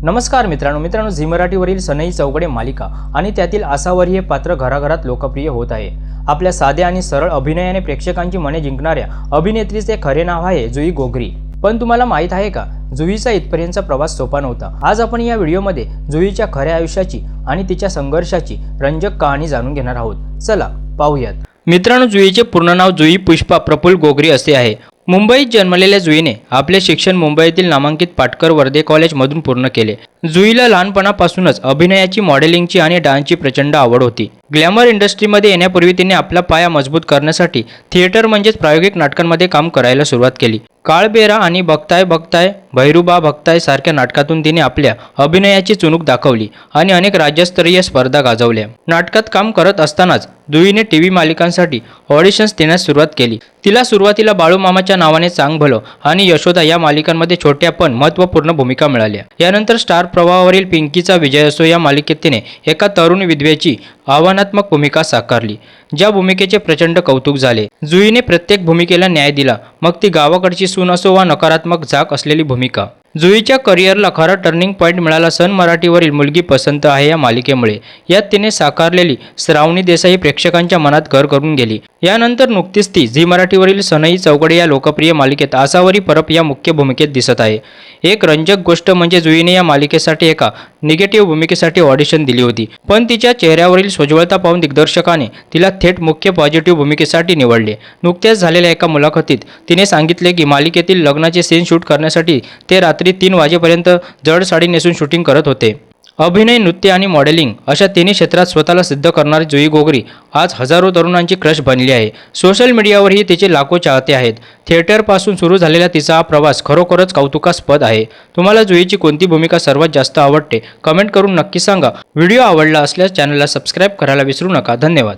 नमस्कार मित्रांनो, झी मराठीवरील सनई चौघडे मालिका आणि त्यातील आसावरी हे पात्र घराघरात लोकप्रिय होत आहे। आपल्या साध्या आणि सरळ अभिनयाने प्रेक्षकांची मने जिंकणाऱ्या अभिनेत्रीचे खरे नाव आहे जुई गोगरी। पण तुम्हाला माहित आहे का, जुईचा इथपर्यंतचा प्रवास सोपा नव्हता। आज आपण या व्हिडिओमध्ये जुईच्या खऱ्या आयुष्याची आणि तिच्या संघर्षाची रंजक कहाणी जाणून घेणार आहोत। चला पाहूयात। मित्रांनो, जुईचे पूर्ण नाव जुई पुष्पा प्रफुल्ल गोगरी असे आहे। मुंबईत जन्मलेल्या जुईने आपले शिक्षण मुंबईतील नामांकित पाटकर वर्धे कॉलेजमधून पूर्ण केले। जुईला लहानपणापासूनच अभिनयाची, मॉडेलिंगची आणि डान्सची प्रचंड आवड होती। ग्लॅमर इंडस्ट्रीमध्ये येण्यापूर्वी तिने आपला पाया मजबूत करण्यासाठी थिएटर म्हणजेच प्रायोगिक नाटकांमध्ये काम करायला सुरुवात केली। काळबेरा आणि बघताय बघताय, भैरूबा भक्ताय सारख्या नाटकातून तिने आपल्या अभिनयाची चुणूक दाखवली आणि अनेक राज्यस्तरीय स्पर्धा गाजवल्या। नाटकात काम करत असतानाच जुईने टीव्ही मालिकांसाठी ऑडिशन्स देण्यास सुरुवात केली। तिला सुरुवातीला बाळूमामाच्या नावाने चांग भलो आणि यशोदा या मालिकांमध्ये छोट्या पण महत्त्वपूर्ण भूमिका मिळाल्या। यानंतर स्टार प्रवाहावरील पिंकीचा विजय असो या मालिकेत तिने एका तरुण विधवेची आव्हानात्मक भूमिका साकारली, ज्या भूमिकेचे प्रचंड कौतुक झाले। जुईने प्रत्येक भूमिकेला न्याय दिला, मग ती गावाकडची सून असो वा नकारात्मक झाक असलेली भूमिका। जुईच्या करिअरला खरा टर्निंग पॉईंट मिळाला सन मराठीवरील मुलगी पसंत आहे या मालिकेमुळे। यात तिने साकारलेली श्रावणी देसाई प्रेक्षकांच्या मनात घर करून गेली। यानंतर नुकतीच ती झी मराठीवरील सनई चौघडे या लोकप्रिय मालिकेत आसावरी परब या मुख्य भूमिकेत दिसत आहे। एक रंजक गोष्ट म्हणजे जुईने या मालिकेसाठी एका निगेटिव्ह भूमिकेसाठी ऑडिशन दिली होती, पण तिच्या चेहऱ्यावरील सोज्वळता पाहून दिग्दर्शकाने तिला थेट मुख्य पॉझिटिव्ह भूमिकेसाठी निवडले। नुकत्याच झालेल्या एका मुलाखतीत तिने सांगितले की मालिकेतील लग्नाचे सीन शूट करण्यासाठी ते रात्री 3 वाजेपर्यंत जड साडी नेसून शूटिंग करत होते। अभिनय, नृत्य आणि मॉडेलिंग अशा तिन्ही क्षेत्रात स्वतःला सिद्ध करणारी जुई गोगरी आज हजारो तरुणांची क्रश बनली आहे। सोशल मीडियावरही तिचे लाखो चाहते आहेत। थिएटरपासून सुरू झालेला तिचा हा प्रवास खरोखरच कौतुकास्पद आहे। तुम्हाला जुईची कोणती भूमिका सर्वात जास्त आवडते कमेंट करून नक्की सांगा। व्हिडिओ आवडला असल्यास चॅनलला सबस्क्राईब करायला विसरू नका। धन्यवाद।